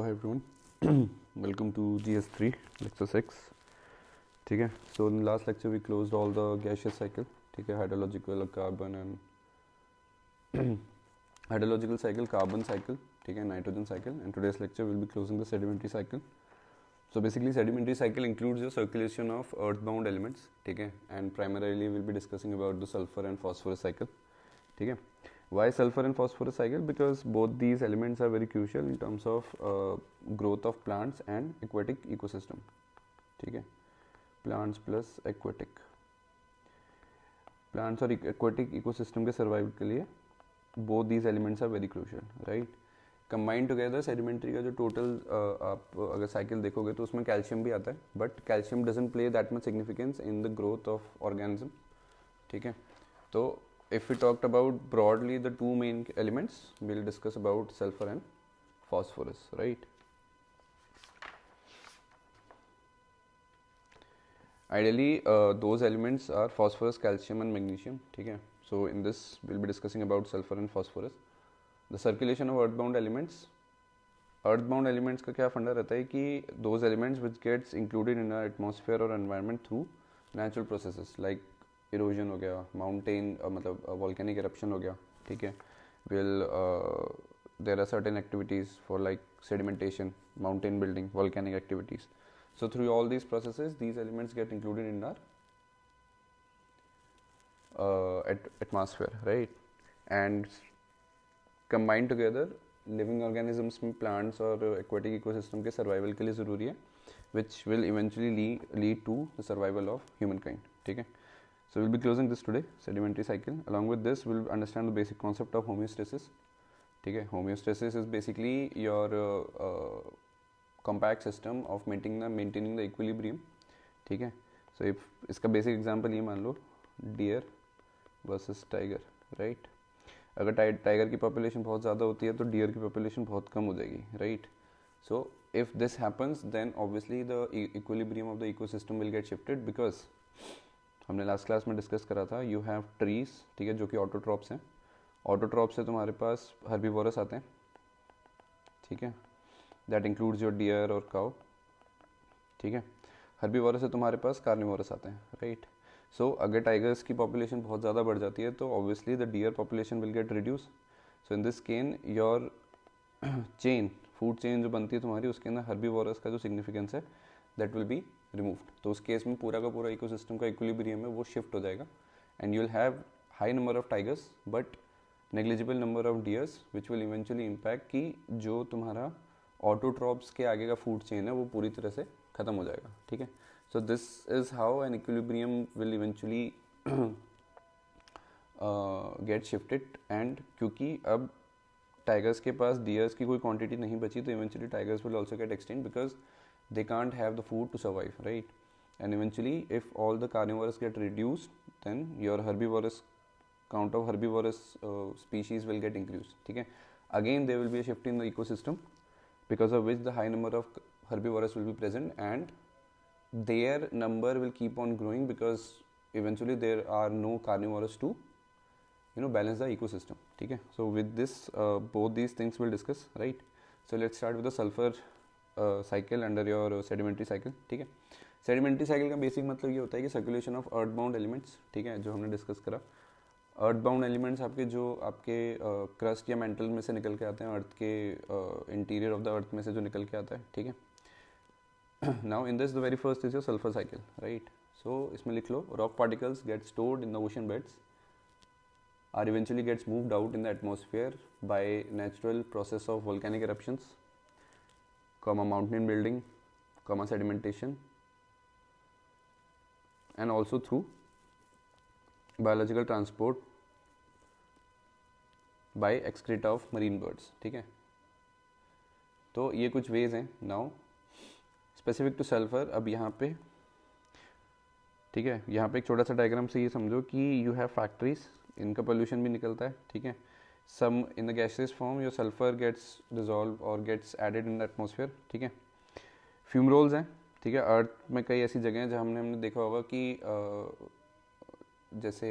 Hi everyone, welcome to GS3 lecture 6. ठीक है. So in the last lecture we closed all the gaseous cycle. ठीक है, hydrological carbon and hydrological cycle, carbon cycle, ठीक है, nitrogen cycle, and today's lecture will be closing the sedimentary cycle. So basically sedimentary cycle includes the circulation of earthbound elements, ठीक है, and primarily we'll be discussing about the sulfur and phosphorus cycle. ठीक है. Why sulfur and phosphorus cycle? Because both these elements are very crucial in terms of growth of plants and aquatic ecosystem. ठीक है, plants plus aquatic, plants और aquatic ecosystem के survival के लिए both these elements are very crucial, right? Combined together sedimentary का जो total आप अगर cycle देखोगे तो उसमें calcium भी आता है, but calcium doesn't play that much significance in the growth of organism. ठीक है, तो if we talked about broadly the two main elements, we'll discuss about sulfur and phosphorus, right? Ideally those elements are phosphorus, calcium and magnesium. ठीक है, so in this we'll be discussing about sulfur and phosphorus. The circulation of earthbound elements. earthbound elements का क्या फंडा रहता है कि those elements which gets included in our atmosphere or environment through natural processes like erosion हो गया, mountain मतलब volcanic eruption हो गया. ठीक है, will there are certain activities for like sedimentation, mountain building, volcanic activities. So through all these processes these elements get included in our atmosphere, right, and combined together living organisms में plants और aquatic ecosystem के survival के लिए ज़रूरी है, which will eventually lead to the survival of human kind. ठीक है, so we'll be closing this today, sedimentary cycle. Along with this we'll understand the basic concept of homeostasis. ठीक है, homeostasis is basically your compact system of maintaining the equilibrium. ठीक है, so if इसका basic example ये मान लो deer versus tiger, right? अगर tiger की population बहुत ज़्यादा होती है तो डियर की पॉपुलेशन बहुत कम हो जाएगी, right? So if this happens then obviously the equilibrium of the ecosystem will get shifted, because हमने लास्ट क्लास में डिस्कस करा था यू हैव ट्रीज, ठीक है, जो कि ऑटोट्रॉप्स हैं. ऑटोट्रॉप से तुम्हारे पास हर्बीवोरस आते हैं. ठीक है, दैट इंक्लूड्स योर डियर और काउ. ठीक है, हर्बीवोरस से तुम्हारे पास कार्निवोरस आते हैं, राइट? सो अगर टाइगर्स की पॉपुलेशन बहुत ज़्यादा बढ़ जाती है तो obviously the deer population will get reduce. So in this can your chain, food chain जो बनती है तुम्हारी, उसके अंदर हर्बीवोरस का जो सिग्निफिकेंस है दैट विल बी रिमूव्ड. तो उस केस में पूरा का पूरा इकोसिस्टम का इक्विलिब्रियम है वो शिफ्ट हो जाएगा and you will have high number of tigers but negligible number of dears which will eventually impact कि जो तुम्हारा ऑटोट्रॉप्स के आगे का फूड चेन है वो पूरी तरह से ख़त्म हो जाएगा. ठीक है, so this is how an equilibrium will eventually gate shifted. And क्योंकि अब टाइगर्स के पास डियर्स की कोई क्वांटिटी नहीं बची तो eventually tigers will also get extinct because they can't have the food to survive, right? And eventually if all the carnivores get reduced then your herbivorous count of herbivorous species will get increased. ठीक है, again there will be a shift in the ecosystem because of which the high number of herbivores will be present and their number will keep on growing because eventually there are no carnivores to balance the ecosystem. ठीक है, so with this both these things we'll discuss, right? So let's start with the sulfur cycle under your sedimentary cycle. ठीक है, sedimentary cycle का basic मतलब ये होता है कि circulation of earth bound elements. ठीक है, जो हमने डिस्कस करा, अर्थ बाउंड एलिमेंट्स आपके जो आपके क्रस्ट या मेंटल में से निकल के आते हैं, अर्थ के इंटीरियर ऑफ द अर्थ में से जो निकल के आता है. ठीक है, now in this the very first is your sulphur cycle, right? So इसमें लिख लो, rock particles get stored in the ocean beds are eventually gets moved out in the atmosphere by natural process of volcanic eruptions, mountain building, sedimentation, and also through biological transport by excreta of marine birds. ठीक है, तो ये कुछ veg हैं. Now specific two sulphur, अब यहाँ पे ठीक है, यहाँ पे एक छोटा सा डायग्राम से ये समझो कि यू हैव फैक्ट्रीज, इनका पोल्यूशन भी निकलता है. ठीक है, some in the gaseous form your sulfur gets dissolved or gets added in the atmosphere. ठीक है, फ्यूमरोल्स हैं. ठीक है, अर्थ में कई ऐसी जगह हैं जहाँ हमने देखा होगा कि जैसे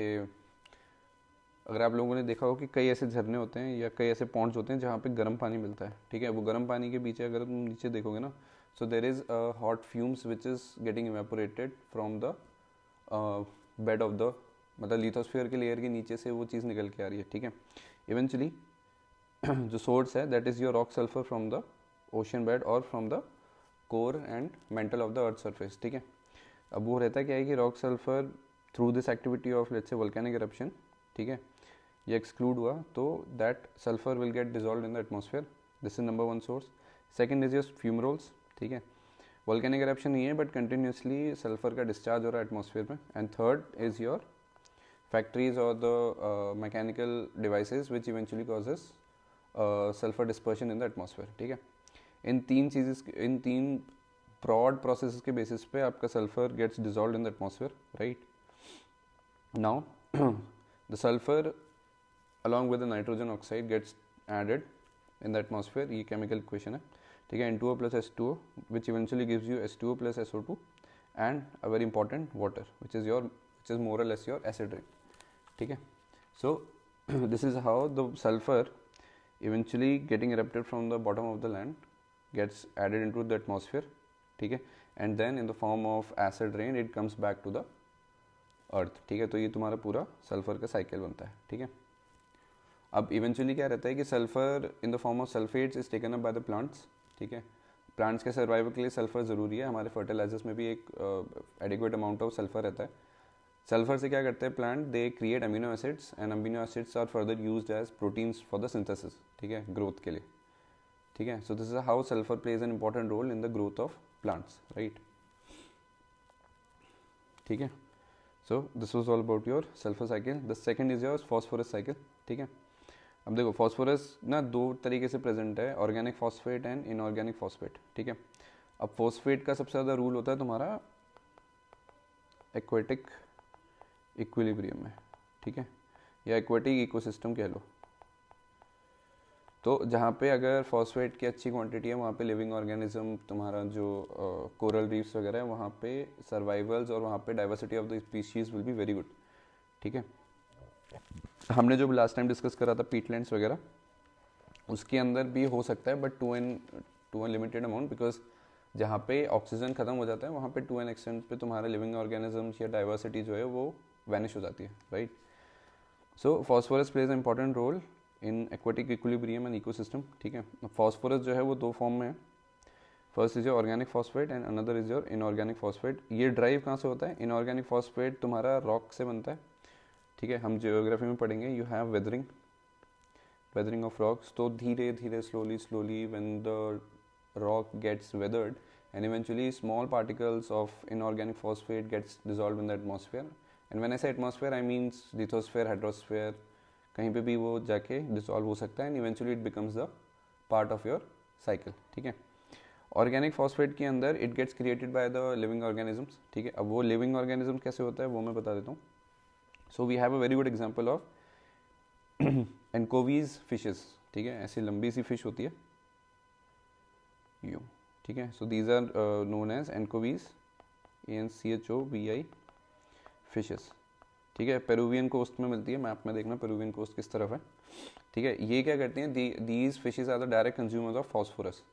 अगर आप लोगों ने देखा हो कि कई ऐसे झरने होते हैं या कई ऐसे पॉन्ड्स होते हैं जहाँ पे गर्म पानी मिलता है, ठीक है, वो गर्म पानी के पीछे अगर तुम नीचे देखोगे ना, so there is hot fumes which is getting evaporated from the bed of the, मतलब लिथोस्फीयर के लेयर के नीचे से वो चीज़ निकल के आ रही है, ठीक है। इवेंचुअली जो सोर्स है that is your rock sulphur from the ocean bed और from the core and mantle of the earth surface, ठीक है। अब वो रहता क्या है कि rock sulphur through this activity of let's say volcanic eruption, ठीक है, ये एक्सक्लूड हुआ तो that sulphur will get dissolve in the atmosphere, this is number one source. Second is your fumaroles, ठीक है, वोल्केनिक इरप्शन नहीं है बट कंटिन्यूसली सल्फर का डिस्चार्ज हो रहा है एटमॉस्फेयर में। And third is your factories और the mechanical devices which eventually causes sulphur dispersion in the atmosphere, ठीक है। इन तीन ब्रॉड प्रोसेस के बेसिस पे आपका sulphur gets dissolve in the atmosphere, right. Now the sulphur along with the nitrogen oxide gets added in the atmosphere, ये chemical equation है, ठीक है, N2O plus H2O which eventually gives you H2O plus SO2 and a very important water which is more or less your acid rain, ठीक है। So this is how the sulfur eventually getting erupted from the bottom of the land gets added into the atmosphere, ठीक है, and then in the form of acid rain it comes back to the earth, ठीक है। तो ये तुम्हारा पूरा sulphur का cycle बनता है, ठीक है। अब इवेंचुअली क्या रहता है कि sulphur in the form of sulphates is taken up by the plants, ठीक है। प्लांट्स के सर्वाइवल के लिए सल्फर ज़रूरी है, हमारे फर्टिलाइजर्स में भी एक एडिक्वेट अमाउंट ऑफ सल्फर रहता है। सल्फर से क्या करते हैं plant, they create amino acids and amino acids are further used as proteins for the synthesis, ठीक है, ग्रोथ के लिए, ठीक है। So this is how sulphur plays an important role in the growth of plants, right, ठीक है। So this was all about your sulphur cycle. The second is your phosphorus cycle, ठीक है। अब देखो फॉस्फोरस ना दो तरीके से प्रेजेंट है, organic phosphate and inorganic phosphate, ठीक है। अब फॉस्फेट का सबसे ज़्यादा रूल होता है तुम्हारा एक्वेटिक इक्विलिब्रियम में, ठीक है, या एक्वेटिक इकोसिस्टम कह लो। तो जहाँ पे अगर फॉस्फेट की अच्छी क्वांटिटी है वहाँ पे लिविंग ऑर्गेनिज्म, तुम्हारा जो कोरल रीफ्स वगैरह है वहाँ पे सर्वाइवल्स और वहाँ पे diversity of the species will be very good, ठीक है। हमने जो लास्ट टाइम डिस्कस करा था पीटलैंड्स वगैरह, उसके अंदर भी हो सकता है but to an limited amount, because जहाँ पे ऑक्सीजन खत्म हो जाता है वहाँ पे टू एन एक्सटेंट पे तुम्हारा लिविंग ऑर्गेनिजम्स या डाइवर्सिटी जो है वो वैनिश हो जाती है, right. So phosphorus plays a important role in aquatic equilibrium and ecosystem, ठीक है। फॉस्फोरस जो है वो दो फॉर्म में है, first is your organic phosphate and another is your inorganic phosphate. ये ड्राइव कहाँ से होता है, इनऑर्गेनिक फॉस्फेट तुम्हारा रॉक से बनता है, ठीक है, हम जियोग्राफी में पढ़ेंगे, you have weathering of rocks. तो धीरे धीरे slowly when the rock gets weathered and eventually small particles of inorganic phosphate gets dissolve in the atmosphere, and when I say atmosphere I means lithosphere, hydrosphere, कहीं पे भी वो जाके dissolve हो सकता है and eventually it becomes the part of your cycle, ठीक है। ऑर्गेनिक फॉस्फेट के अंदर it gets created by the living organisms, ठीक है। अब वो लिविंग ऑर्गेनिज्म कैसे होता है वो मैं बता देता हूँ। So we have a very good example of anchovies fishes, ठीक है, ऐसी लंबी सी फिश होती है यू, ठीक है। So these are known as anchovies, ANCHOVI fishes, ठीक है। पेरुवियन कोस्ट में मिलती है, मैप में देखना पेरुवियन कोस्ट किस तरफ है, ठीक है। ये क्या करती हैं, these fishes are the direct consumers of phosphorus,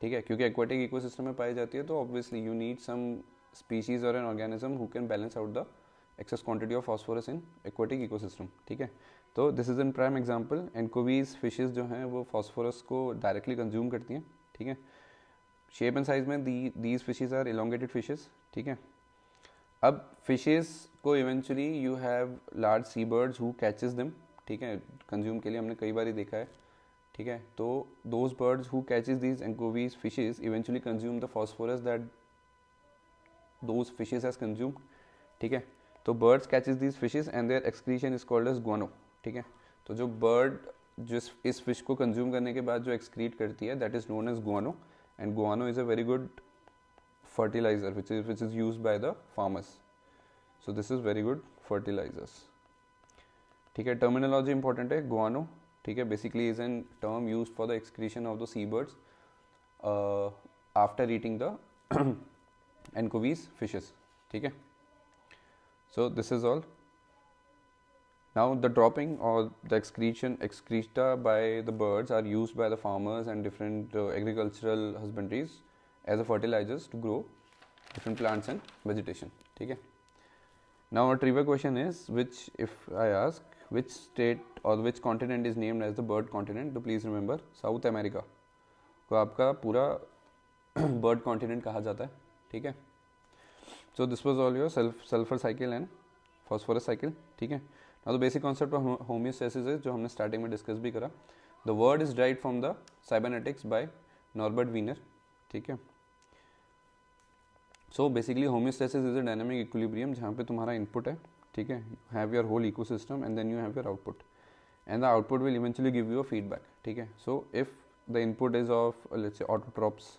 ठीक है, क्योंकि एक्वेटिक इकोसिस्टम में पाई जाती है तो obviously you need some species और an organism who can balance out the excess quantity of phosphorus in aquatic ecosystem, ठीक है। तो this is an prime example, anchovies fishes जो हैं वो फॉस्फोरस को डायरेक्टली कंज्यूम करती हैं, ठीक है। शेप एंड साइज में these fishes are elongated fishes, ठीक है। अब फिशेस को eventually you have large sea birds who catches them, ठीक है, कंज्यूम के लिए हमने कई बार ही देखा है, ठीक है। तो those birds who catches these anchovies fishes eventually consume the phosphorus that those fishes has consumed, ठीक है। तो birds catches these fishes and their excretion is called as guano, ठीक है। तो जो बर्ड जो इस फिश को कंज्यूम करने के बाद जो एक्सक्रीट करती है that is known as guano, and guano is a very good fertilizer which is used by the farmers, so this is very good fertilizers, ठीक है। टर्मिनोलॉजी इंपॉर्टेंट है, गुआनो, ठीक है, basically is an term used for the excretion of the sea birds after eating the anchovies fishes, ठीक है। So this is all. Now the dropping or the excreta by the birds are used by the farmers and different agricultural husbandries as a fertilizers to grow different plants and vegetation. ठीक है. Now a trivia question is, which if I ask which state or which continent is named as the bird continent, तो please remember South America को आपका पूरा bird continent कहा जाता है. ठीक है. So this was all your sulfur cycle and phosphorus cycle. ठीक है. Now the basic concept of homeostasis is जो हमने starting में discuss भी करा. The word is derived from the cybernetics by Norbert Wiener. ठीक है. So basically homeostasis is a dynamic equilibrium जहाँ पे तुम्हारा input है. ठीक है. You have your whole ecosystem and then you have your output, and the output will eventually give you a feedback. ठीक है. So if the input is of let's say autotrophs,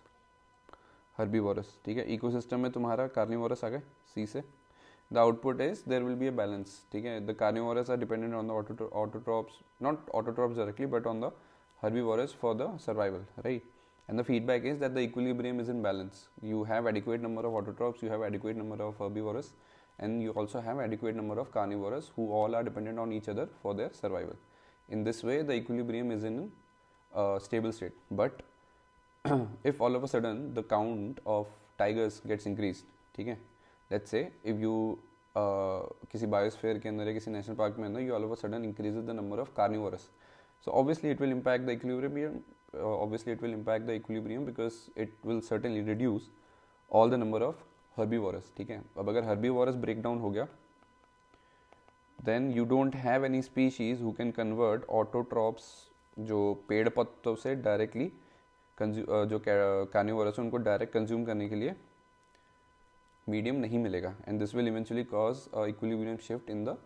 herbivorous. ठीक है. ecosystem में तुम्हारा carnivorous आ गए C से. The output is there will be a balance. ठीक है. The carnivorous are dependent on the autotrophs, not autotrophs directly, but on the herbivorous for the survival, right? And the feedback is that the equilibrium is in balance. You have adequate number of autotrophs, you have adequate number of herbivorous, and you also have adequate number of carnivorous who all are dependent on each other for their survival. In this way, the equilibrium is in a stable state. But if all of a sudden the count of tigers gets increased, ठीक है, let's say if you किसी biosphere के अंदर या किसी national park में अंदर you all of a sudden increases the number of carnivorous, so obviously it will impact the equilibrium. Because it will certainly reduce all the number of herbivorous. ठीक है. अब अगर herbivorous breakdown हो गया, then you don't have any species who can convert autotrophs जो पेड़ पत्तों से डायरेक्टली जो carnivorous है उनको डायरेक्ट कंज्यूम करने के लिए मीडियम नहीं मिलेगा, and this will eventually cause equilibrium shift in the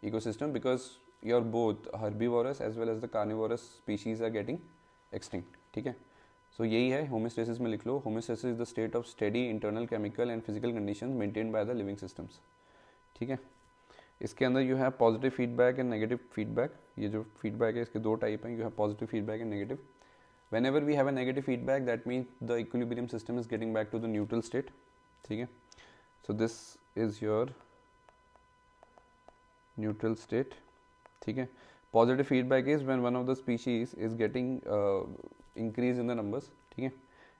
ecosystem because your both herbivorous as well as the carnivorous species are getting extinct. ठीक है. सो यही है होमोस्टेसिस में लिख लो. Homeostasis is the state of steady internal chemical and physical condition maintain by the living systems. ठीक है. इसके अंदर you have positive feedback and negative feedback. ये जो फीडबैक है इसके दो टाइप हैं. You have positive feedback and negative. whenever we have a negative feedback, that means the equilibrium system is getting back to the neutral state. ठीक है. So this is your neutral state. ठीक है. Positive feedback is when one of the species is getting increase in the numbers. ठीक है.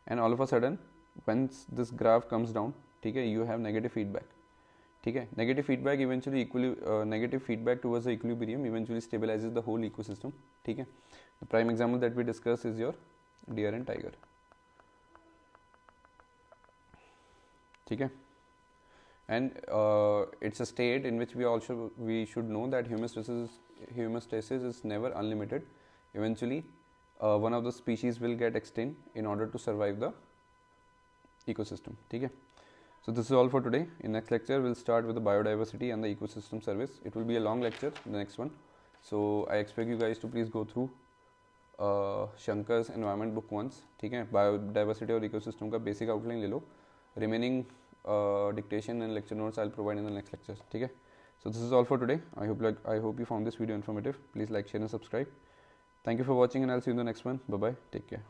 And all of a sudden once this graph comes down, ठीक है, you have negative feedback. ठीक है. Negative feedback eventually negative feedback towards the equilibrium eventually stabilizes the whole ecosystem. ठीक है. The prime example that we discuss is your deer and tiger. ठीक है. And it's a state in which we should know that homeostasis is never unlimited. Eventually one of the species will get extinct in order to survive the ecosystem. ठीक है. So this is all for today. In next lecture we'll start with the biodiversity and the ecosystem service. It will be a long lecture, the next one. So I expect you guys to please go through Shankar's environment book once. ठीक है. Biodiversity और ecosystem का basic outline ले लो. Remaining dictation and lecture notes I'll provide in the next lecture. ठीक है. So this is all for today. I hope you found this video informative. Please like, share and subscribe. Thank you for watching and I'll see you in the next one. Bye bye. Take care.